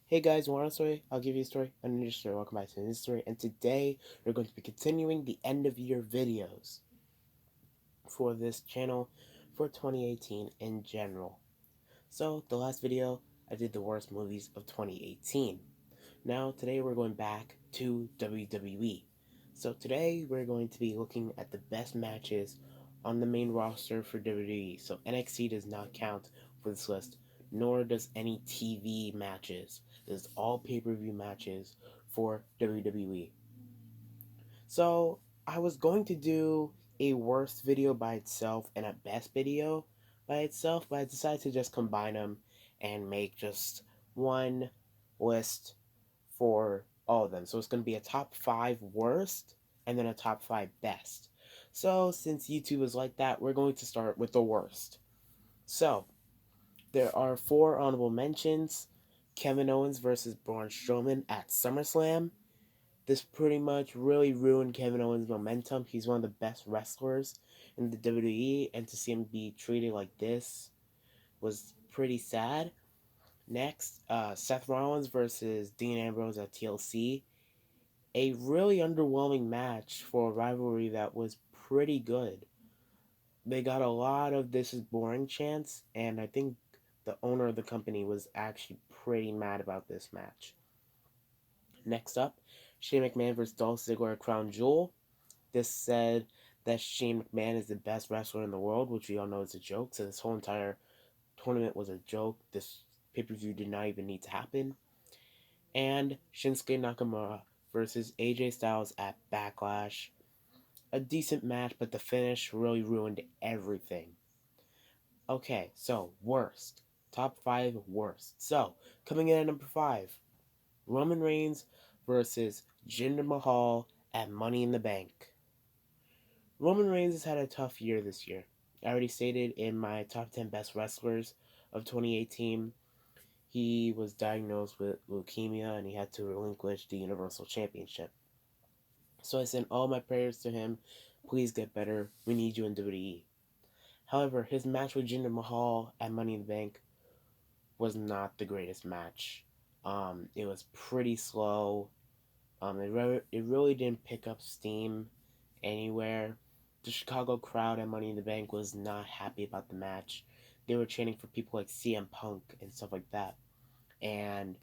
Hey guys, want a story? I'll give you a story. A ninja story. Welcome back to the ninja story. And today we're going to be continuing the end of year videos for this channel for 2018 in general. So the last video I did the worst movies of 2018. Now today we're going back to WWE. So today we're going to be looking at the best matches on the main roster for WWE. So NXT does not count for this list, nor does any TV matches. This is all pay-per-view matches for WWE. So I was going to do a worst video by itself and a best video by itself, but I decided to just combine them and make just one list for all of them. So it's going to be a top 5 worst and then a top 5 best. So since YouTube is like that, we're going to start with the worst. So there are 4 honorable mentions. Kevin Owens versus Braun Strowman at SummerSlam. This pretty much really ruined Kevin Owens' momentum. He's one of the best wrestlers in the WWE, and to see him be treated like this was pretty sad. Next, Seth Rollins versus Dean Ambrose at TLC. A really underwhelming match for a rivalry that was pretty good. They got a lot of "this is boring" chants, and I think the owner of the company was actually pretty mad about this match. Next up, Shane McMahon versus Dolph Ziggler at Crown Jewel. This said that Shane McMahon is the best wrestler in the world, which we all know is a joke. So this whole entire tournament was a joke. This pay-per-view did not even need to happen. And Shinsuke Nakamura versus AJ Styles at Backlash. A decent match, but the finish really ruined everything. Okay, so worst. Top 5 worst. So, coming in at number 5, Roman Reigns versus Jinder Mahal at Money in the Bank. Roman Reigns has had a tough year this year. I already stated in my top 10 best wrestlers of 2018, he was diagnosed with leukemia and he had to relinquish the Universal Championship. So I send all my prayers to him. Please get better. We need you in WWE. However, his match with Jinder Mahal at Money in the Bank was not the greatest match. It was pretty slow. It really didn't pick up steam anywhere. The Chicago crowd at Money in the Bank was not happy about the match. They were chanting for people like CM Punk and stuff like that. And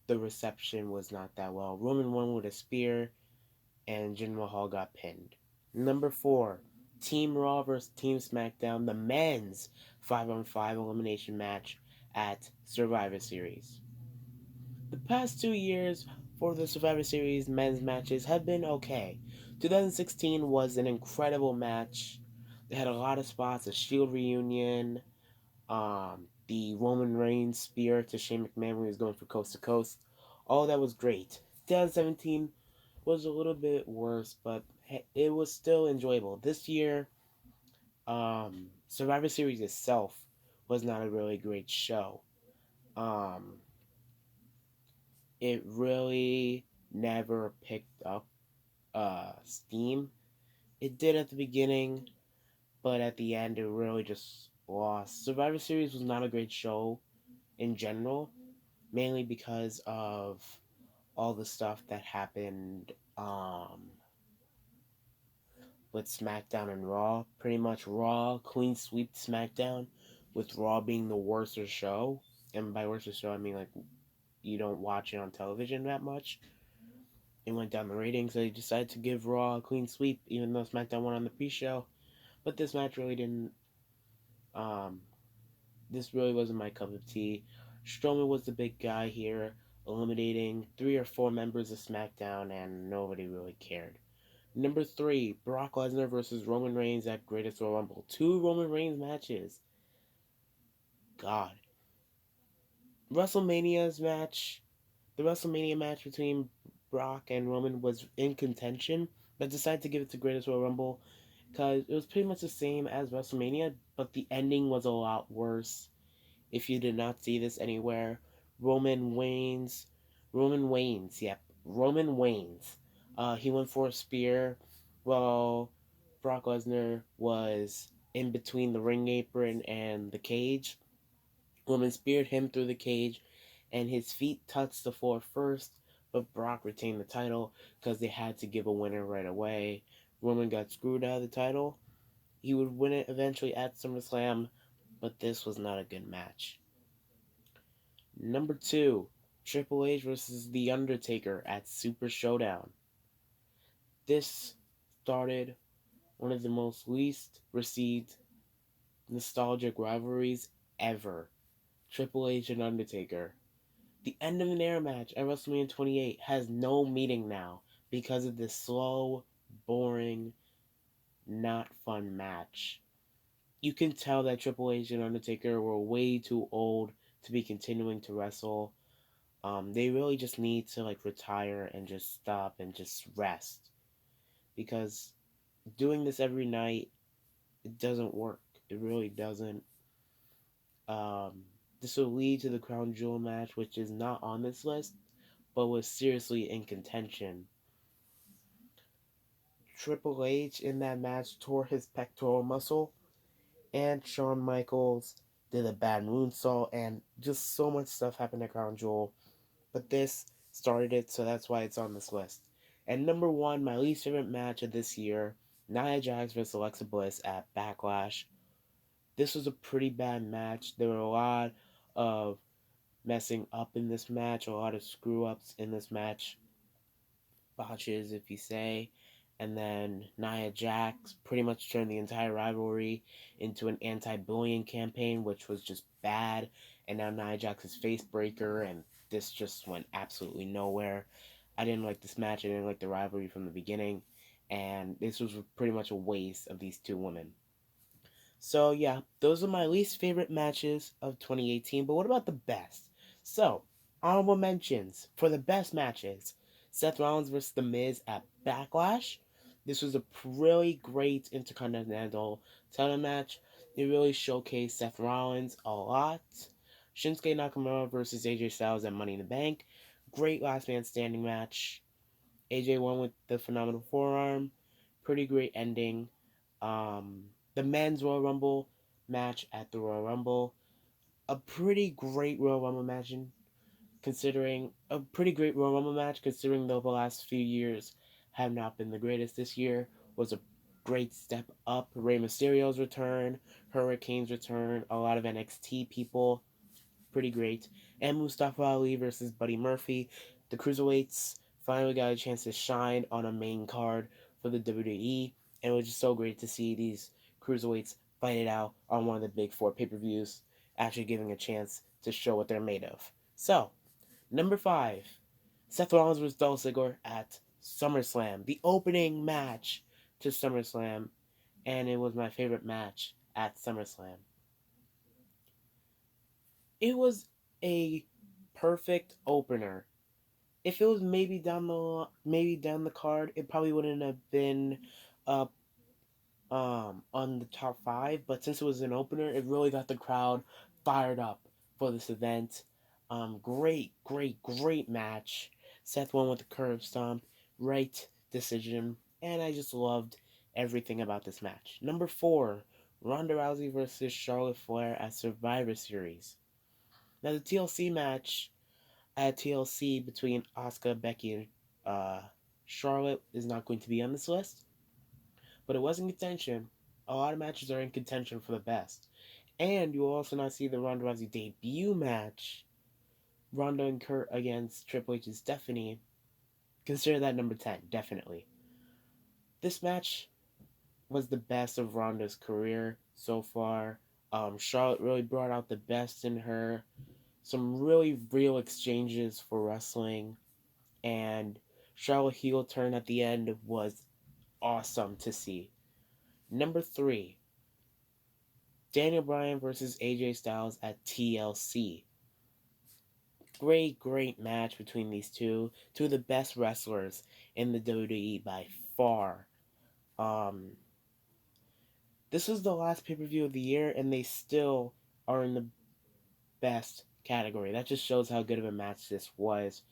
the reception was not that well. Roman won with a spear, and Jinder Mahal got pinned. Number 4, Team Raw vs. Team SmackDown, the men's 5-on-5 elimination match at Survivor Series. The past 2 years for the Survivor Series men's matches have been okay. 2016 was an incredible match. They had a lot of spots, a Shield reunion, the Roman Reigns spear to Shane McMahon when he was going for coast to coast. All that was great. 2017 was a little bit worse, but it was still enjoyable. This year, Survivor Series itself was not a really great show. Um, it really never picked up steam. It did at the beginning, but at the end it really just lost. Survivor Series was not a great show in general, mainly because of all the stuff that happened with SmackDown and Raw. Pretty much Raw clean sweep SmackDown, with Raw being the worst show. And by worst show, I mean like you don't watch it on television that much. It went down the ratings, so they decided to give Raw a clean sweep, even though SmackDown won on the pre-show. But this match really didn't. Um, this really wasn't my cup of tea. Strowman was the big guy here, eliminating 3 or 4 members of SmackDown, and nobody really cared. Number 3, Brock Lesnar versus Roman Reigns at Greatest Royal Rumble. 2 Roman Reigns matches. God. WrestleMania's match, the WrestleMania match between Brock and Roman was in contention, but decided to give it to Greatest Royal Rumble because it was pretty much the same as WrestleMania, but the ending was a lot worse. If you did not see this anywhere, Roman Reigns, Roman Reigns. He went for a spear while Brock Lesnar was in between the ring apron and the cage. Roman speared him through the cage, and his feet touched the floor first, but Brock retained the title because they had to give a winner right away. Roman got screwed out of the title. He would win it eventually at SummerSlam, but this was not a good match. Number 2, Triple H versus The Undertaker at Super Showdown. This started one of the most least received nostalgic rivalries ever. Triple H and Undertaker. The end of an era match at WrestleMania 28 has no meaning now because of this slow, boring, not fun match. You can tell that Triple H and Undertaker were way too old to be continuing to wrestle. They really just need to retire and just stop and just rest, because doing this every night, it doesn't work. It really doesn't. Um, this will lead to the Crown Jewel match, which is not on this list, but was seriously in contention. Triple H in that match tore his pectoral muscle, and Shawn Michaels did a bad moonsault, and just so much stuff happened at Crown Jewel. But this started it, so that's why it's on this list. And number 1, my least favorite match of this year, Nia Jax vs. Alexa Bliss at Backlash. This was a pretty bad match. There were a lot of messing up in this match, a lot of screw ups in this match, botches, if you say. And then Nia Jax pretty much turned the entire rivalry into an anti-bullying campaign, which was just bad. And now Nia Jax is face breaker, and this just went absolutely nowhere. I didn't like this match. I didn't like the rivalry from the beginning, and this was pretty much a waste of these two women. So yeah, those are my least favorite matches of 2018. But what about the best? So, honorable mentions for the best matches: Seth Rollins versus The Miz at Backlash. This was a really great Intercontinental title match. It really showcased Seth Rollins a lot. Shinsuke Nakamura versus AJ Styles at Money in the Bank. Great last man standing match. AJ won with the phenomenal forearm. Pretty great ending. The men's Royal Rumble match at the Royal Rumble. A pretty great Royal Rumble match, considering the last few years have not been the greatest. This year was a great step up. Rey Mysterio's return, Hurricane's return, a lot of NXT people, pretty great. And Mustafa Ali versus Buddy Murphy. The Cruiserweights finally got a chance to shine on a main card for the WWE, and it was just so great to see these Cruiserweights fight it out on one of the big 4 pay-per-views, actually giving a chance to show what they're made of. So, number 5, Seth Rollins vs. Dolph Ziggler at SummerSlam, the opening match to SummerSlam, and it was my favorite match at SummerSlam. It was a perfect opener. If it was maybe down the card, it probably wouldn't have been up on the top 5. But since it was an opener, it really got the crowd fired up for this event. Great match. Seth won with the curb stomp, right decision, and I just loved everything about this match. Number 4, Ronda Rousey versus Charlotte Flair at Survivor Series. Now, the TLC match at TLC between Asuka, Becky, and Charlotte is not going to be on this list, but it was in contention. A lot of matches are in contention for the best. And you will also not see the Ronda Rousey debut match, Ronda and Kurt against Triple H's Stephanie. Consider that number 10, definitely. This match was the best of Ronda's career so far. Charlotte really brought out the best in her. Some really real exchanges for wrestling, and Charlotte heel turn at the end was awesome to see. Number 3, Daniel Bryan versus AJ Styles at TLC. Great match between these two of the best wrestlers in the WWE by far. This was the last pay-per-view of the year, and they still are in the best category. That just shows how good of a match this was.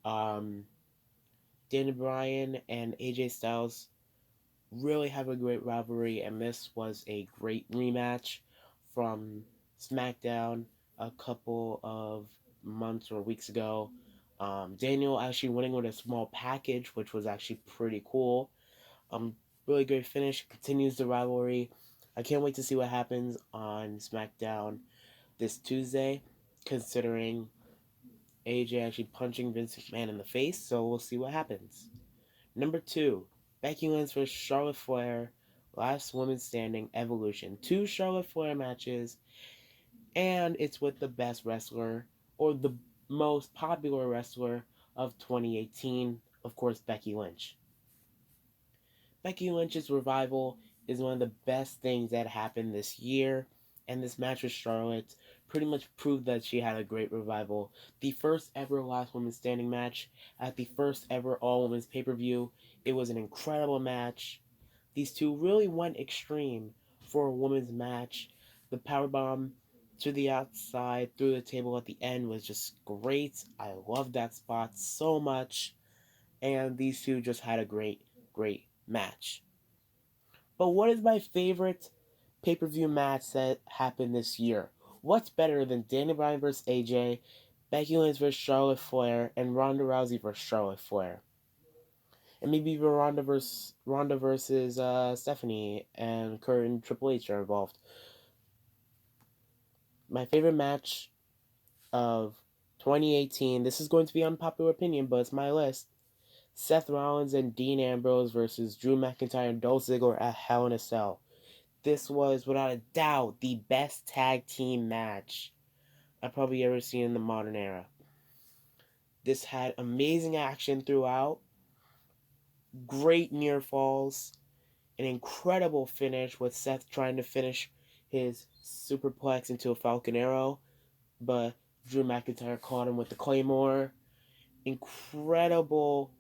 Daniel Bryan and AJ Styles really have a great rivalry, and this was a great rematch from SmackDown a couple of months or weeks ago. Daniel actually winning with a small package, which was actually pretty cool. Really great finish. Continues the rivalry. I can't wait to see what happens on SmackDown this Tuesday, considering AJ actually punching Vince McMahon in the face. So we'll see what happens. Number 2, Becky Lynch vs Charlotte Flair. Last woman standing evolution. 2 Charlotte Flair matches, and it's with the best wrestler, or the most popular wrestler of 2018, of course, Becky Lynch. Becky Lynch's revival is one of the best things that happened this year, and this match with Charlotte pretty much proved that she had a great revival. The first ever last woman standing match at the first ever all women's pay-per-view. It was an incredible match. These two really went extreme for a women's match. The powerbomb to the outside through the table at the end was just great. I loved that spot so much. And these two just had a great match. But what is my favorite pay-per-view match that happened this year? What's better than Daniel Bryan vs. AJ, Becky Lynch vs. Charlotte Flair, and Ronda Rousey vs. Charlotte Flair? And maybe even Ronda versus Stephanie and Kurt and Triple H are involved. My favorite match of 2018. This is going to be unpopular opinion, but it's my list. Seth Rollins and Dean Ambrose versus Drew McIntyre and Dolph Ziggler at Hell in a Cell. This was, without a doubt, the best tag team match I've probably ever seen in the modern era. This had amazing action throughout, great near falls, an incredible finish with Seth trying to finish his superplex into a Falcon Arrow, but Drew McIntyre caught him with the Claymore. Incredible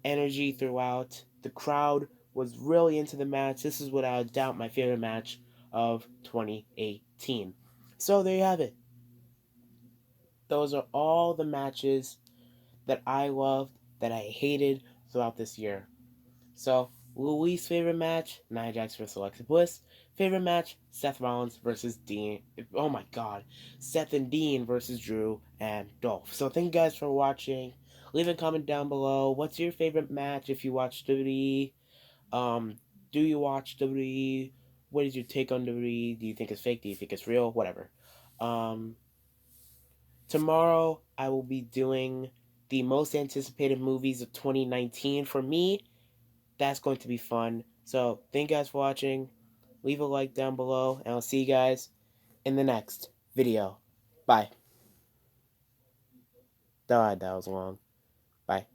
energy throughout. The crowd was really into the match. This is without a doubt my favorite match of 2018. So there you have it. Those are all the matches that I loved, that I hated throughout this year. So, Louis' favorite match, Nia Jax vs. Alexa Bliss. Favorite match, Seth Rollins versus Dean. Oh my god. Seth and Dean versus Drew and Dolph. So, thank you guys for watching. Leave a comment down below. What's your favorite match if you watch WWE? Do you watch WWE? What is your take on WWE? Do you think it's fake? Do you think it's real? Whatever. Tomorrow, I will be doing the most anticipated movies of 2019 for me. That's going to be fun. So, thank you guys for watching. Leave a like down below, and I'll see you guys in the next video. Bye. God, that was long. Bye.